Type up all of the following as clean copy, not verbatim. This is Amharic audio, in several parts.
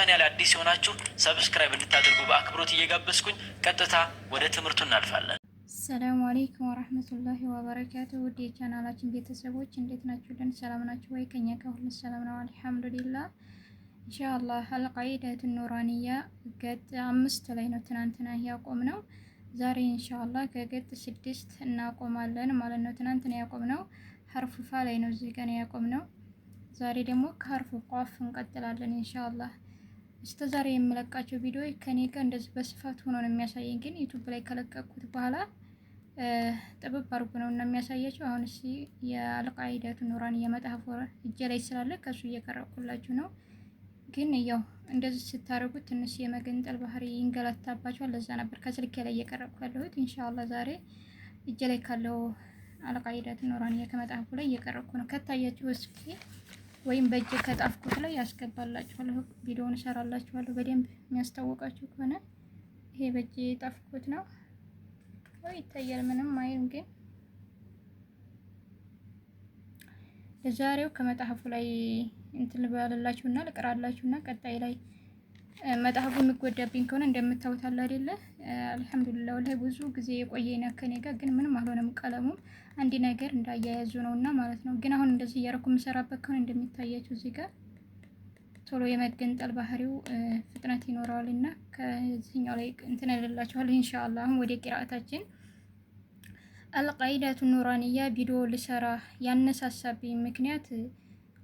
ቻናል አዲስ የሆናችሁ ሰብስክራይብ እንድታደርጉ በአክብሮት እየጋበዝኩኝ ቀጥታ ወደ ትምህርቱ እናልፋለን። ሰላሙ አለይኩም ወራህመቱላሂ ወበረካቱ። ውድ የቻናላችን ቤተሰቦች እንዴት ናችሁ? ደህና ሰላም ናችሁ ወይ? ከኛ ጋር ሁሉ ሰላም ነው አልሐምዱሊላህ። ኢንሻአላህ አልቃኢደቱ ኑራንያ ገጽ 5 ላይ ነው ትናንትና ያቆምነው። ዛሬ ኢንሻአላህ ከገጽ 6 እናቆማለን ማለት ነው። ትናንትና ያቆምነው ሐርፍ ፋ ላይ ነው፣ እዚህ ጋር ያቆምነው። ዛሬ ደግሞ ከሐርፍ ቋፍ እንቀጥላለን ኢንሻአላህ። እስከ ዛሬ የምለቃቸው ቪዲዮ ከኔ ጋር እንደዚህ በስፋት ሆኖ ነው የሚያሳየኝ፣ ግን ዩቲዩብ ላይ ከለቀቁት በኋላ ጥብብ አድርጎ ነው እና የሚያሳያቸው። አሁን እስኪ የአልቃኢደቱ ኑራንያ መጽሐፍ እጄ ላይ ስላለ ከሱ እየቀረብኩላችሁ ነው። ግን ያው እንደዚህ ስታደርጉት ትንሽ የመገንጠል ባህሪ ይንገላታባችኋል። ለዛ ነበር ከስልኬ ላይ እየቀረብኩ ያለሁት። ኢንሻአላህ ዛሬ እጄ ላይ ካለው አልቃኢደቱ ኑራንያ ከመጽሐፉ ላይ እየቀረብኩ ነው። ከታያችሁ እስኪ ወይም በእጅ ከጣፍኩት ላይ ያስገባላችኋለሁ፣ ቪዲዮውን እሰራላችኋለሁ። በደንብ የሚያስታውቃችሁ ከሆነ ይሄ በእጅ የጣፍኩት ነው። ወይ ይታያል? ምንም አይልም። ግን ለዛሬው ከመጽሐፉ ላይ እንትን ልባላላችሁና ልቀራላችሁና ቀጣይ ላይ መጽሐፉ የሚጎዳብኝ ከሆነ እንደምታዩት አለ አይደለ? አልሐምዱሊላህ ወላሂ ብዙ ጊዜ የቆየና ከኔ ጋር ግን ምንም አልሆነም። ቀለሙም አንድ ነገር እንዳያያዙ ነውና ማለት ነው። ግን አሁን እንደዚህ እያደረኩ የምሰራበት ከሆነ እንደሚታያችሁ እዚህ ጋር ቶሎ የመገንጠል ባህሪው ፍጥነት ይኖረዋልና ከዚህኛው ላይ እንትን እልላችኋለሁ ኢንሻአላህ። አሁን ወደ ቂራአታችን አልቃኢደቱ ኑራንያ ቪዲዮ ልሰራ ያነሳሳብኝ ምክንያት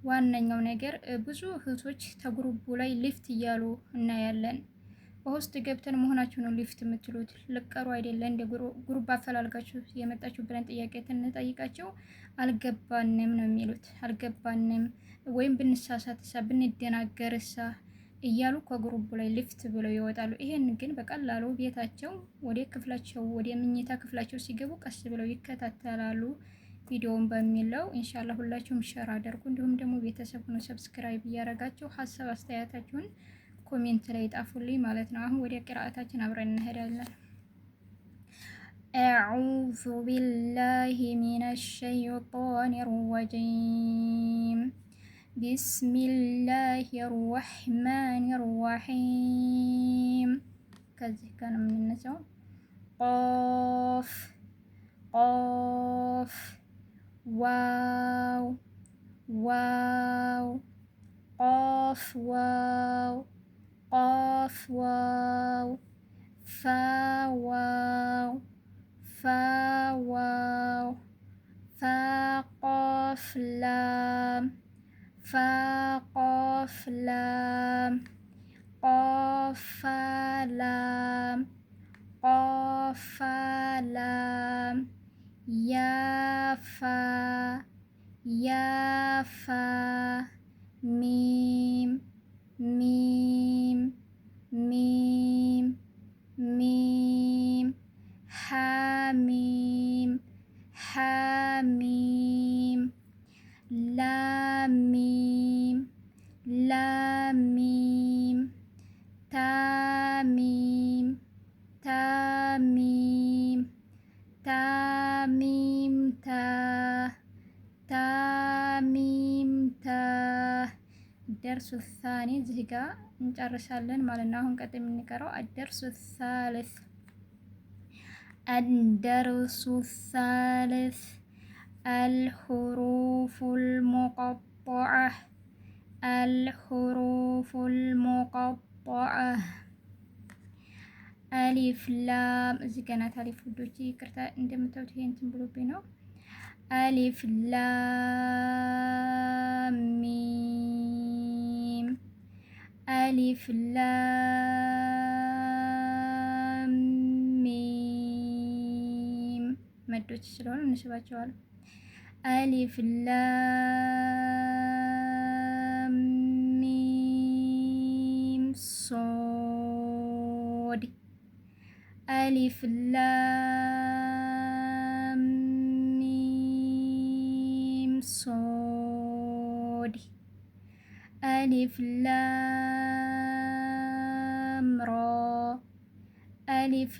ዋነኛው ነገር ብዙ እህቶች ተግሩቡ ላይ ሊፍት እያሉ እናያለን። በውስጥ ገብተን መሆናችሁ ነው ሊፍት የምትሉት፣ ልቀሩ አይደለም። እንደ ግሩፕ አፈላልጋችሁ የመጣችሁ ብለን ጥያቄ ትንጠይቃቸው አልገባንም ነው የሚሉት። አልገባንም ወይም ብንሳሳትሳ ብንደናገርሳ እያሉ ከግሩፕ ላይ ሊፍት ብለው ይወጣሉ። ይሄን ግን በቀላሉ ቤታቸው ወደ ክፍላቸው ወደ መኝታ ክፍላቸው ሲገቡ ቀስ ብለው ይከታተላሉ። ቪዲዮውን በሚለው ኢንሻአላህ ሁላችሁም ሼር አድርጉ። እንዲሁም ደግሞ ቤተሰብ ሆኖ ሰብስክራይብ እያደረጋችሁ ሀሳብ አስተያየታችሁን ኮሜንት ላይ ጣፉልኝ ማለት ነው። አሁን ወደ ቂራአታችን አብረን እንሄዳለን። አዑዙ ቢላሂ ሚነሽ ሸይጧኒር ረጂም ቢስሚላሂር ረህማኒር ረሂም። ከዚህ ጋር ነው የምንነሳው። ቃፍ ቃፍ ዋው ዋው ቃፍ ዋው ቃፍ ዋው ፋ ዋው ፋ ዋው ፋ ቃፍ ላም ፋ ቃፍ ላም ቃፍ ፋ ላም ቃፍ ፋ ላም ያፋ ያፋ ሚም ሚም ሚም ሚም ሐሚም ሐሚም ላሚም ላሚም ታሚም ታሚም ታሚም ታ ታሚም ታ። ደርሱ ታኒ እዚህ ጋር እንጨርሳለን ማለት ነው። አሁን ቀጥታ የምንቀረው አደርሱ ሳልስ አደርሱ ሳልስ አልሁሩፉል ሙቀጠዐ አልሁሩፉል ሙቀጠዐ አሊፍ ላም። እዚህ ጋር ናት አሊፍ ውዶች፣ ይቅርታ እንደምታዩት ይሄ እንትን ብሎብኝ ነው። አሊፍ ላም ሚም አሊፍ ላም ሚም። መዶች ስለሆነ እንስባቸዋለን። አሊፍ ላም ሚም ሶድ አሊፍ ላም ሚም ሶድ አሊፍ ላም ራ አሊፍ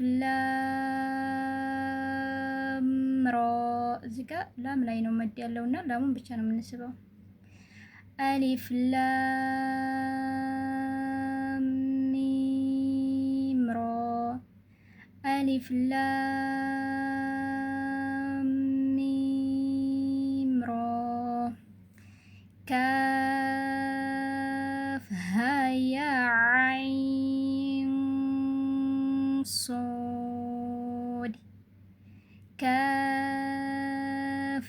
ላም ራ። እዚህ ጋር ላም ላይ ነው መድ ያለውና ላሙን ብቻ ነው የምንስበው። አሊፍ ላም ألف لام ميم را كاف ها يا عين صاد كاف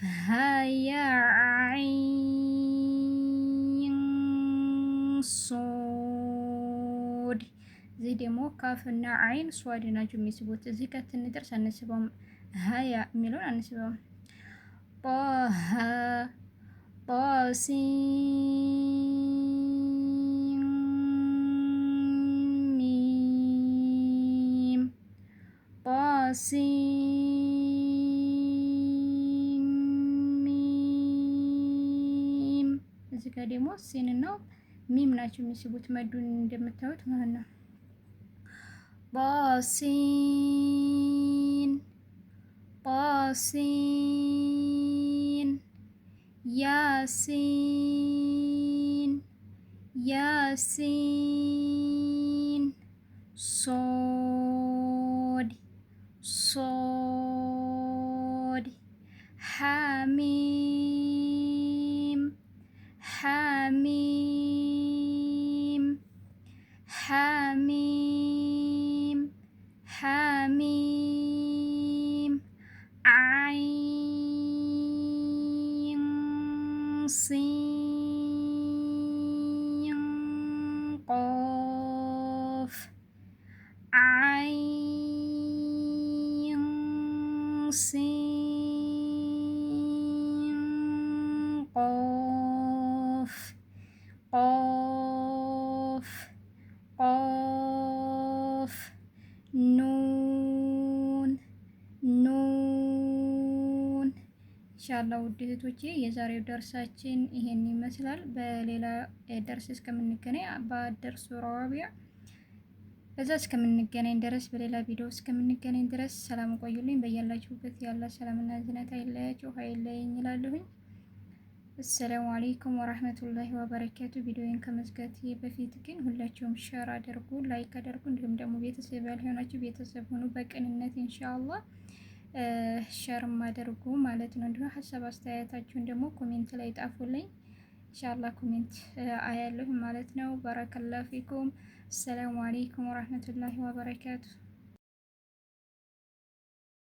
ها يا عين صاد እዚህ ደግሞ ካፍና አይን ሷድ ናቸው የሚስቡት። እዚህ ጋር ትንደርስ አንስበውም። ሀያ የሚለውን አንስበውም። ጦሃ ጦሲን ሚም ጦሲን ሚም። እዚህ ጋር ደግሞ ሲን ነው ሚም ናቸው የሚስቡት መዱን እንደምታዩት ማለት ነው። ጣሲን ጣሲን ያሲን ያሲን ሶድ ሶድ ሐሚም ሐሚም ሐሚም ሐሚም ዓይን ሲን ቆፍ ዓይን ሲን ቆፍ ቆፍ ቆፍ ኑን ኑን። ኢንሻአላህ ውድ እህቶቼ የዛሬው ደርሳችን ይሄን ይመስላል። በሌላ ደርስ እስከምንገናኝ በደርሱ ረዋቢያ በዛ እስከምንገናኝ ድረስ በሌላ ቪዲዮ እስከምንገናኝ ድረስ ሰላም ቆዩልኝ። በያላችሁበት ያለ ሰላምና ዝነት አይለያችሁ አይለየኝ ይላለሁኝ። አሰላሙ አለይኩም ወራህመቱላሂ ወበረካቱ። ቪዲዮውን ከመዝጋቴ በፊት ግን ሁላችሁም ሼር አድርጉ፣ ላይክ አድርጉ። እንዲሁም ደግሞ ቤተሰብ ያልሆናችሁ ቤተሰብ ሆኑ በቅንነት ኢንሻአላህ ሼርም አድርጉ ማለት ነው። እንዲሁም ሀሳብ አስተያየታችሁን ደግሞ ኮሜንት ላይ ጣፉልኝ። ኢንሻአላህ ኮሜንት አያለሁ ማለት ነው። ባረከላሁ ፊኩም። አሰላሙ አለይኩም ወራህመቱላሂ ወበረካቱ።